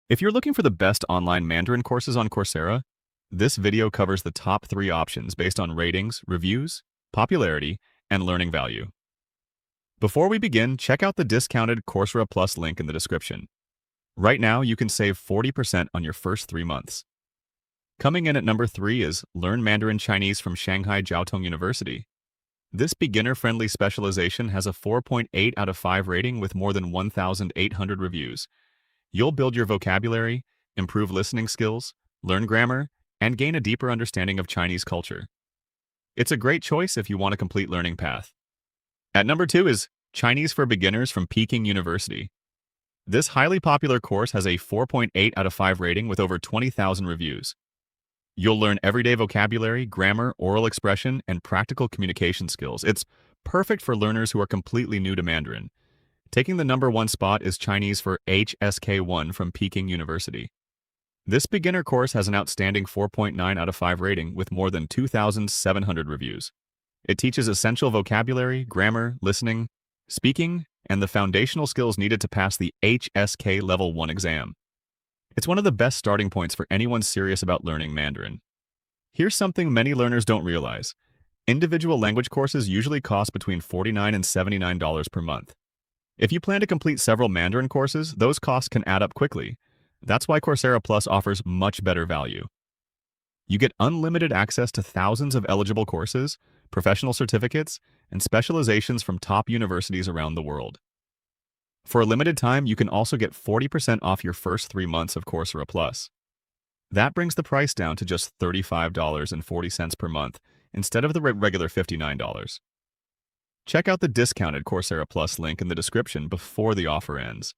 If you're looking for the best online Mandarin courses on Coursera, this video covers the top 3 options based on ratings, reviews, popularity, and learning value. Before we begin, check out the discounted Coursera Plus link in the description. Right now, you can save 40% on your first 3 months. Coming in at number 3 is Learn Mandarin Chinese from Shanghai Jiaotong University. This beginner-friendly specialization has a 4.8 out of 5 rating with more than 1,800 reviews. You'll build your vocabulary, improve listening skills, learn grammar, and gain a deeper understanding of Chinese culture. It's a great choice if you want a complete learning path. At number 2 is Chinese for Beginners from Peking University. This highly popular course has a 4.8 out of 5 rating with over 20,000 reviews. You'll learn everyday vocabulary, grammar, oral expression, and practical communication skills. It's perfect for learners who are completely new to Mandarin. Taking the number 1 spot is Chinese for HSK1 from Peking University. This beginner course has an outstanding 4.9 out of 5 rating with more than 2,700 reviews. It teaches essential vocabulary, grammar, listening, speaking, and the foundational skills needed to pass the HSK Level 1 exam. It's one of the best starting points for anyone serious about learning Mandarin. Here's something many learners don't realize. Individual language courses usually cost between $49 and $79 per month. If you plan to complete several Mandarin courses, those costs can add up quickly. That's why Coursera Plus offers much better value. You get unlimited access to thousands of eligible courses, professional certificates, and specializations from top universities around the world. For a limited time, you can also get 40% off your first 3 months of Coursera Plus. That brings the price down to just $35.40 per month instead of the regular $59. Check out the discounted Coursera Plus link in the description before the offer ends.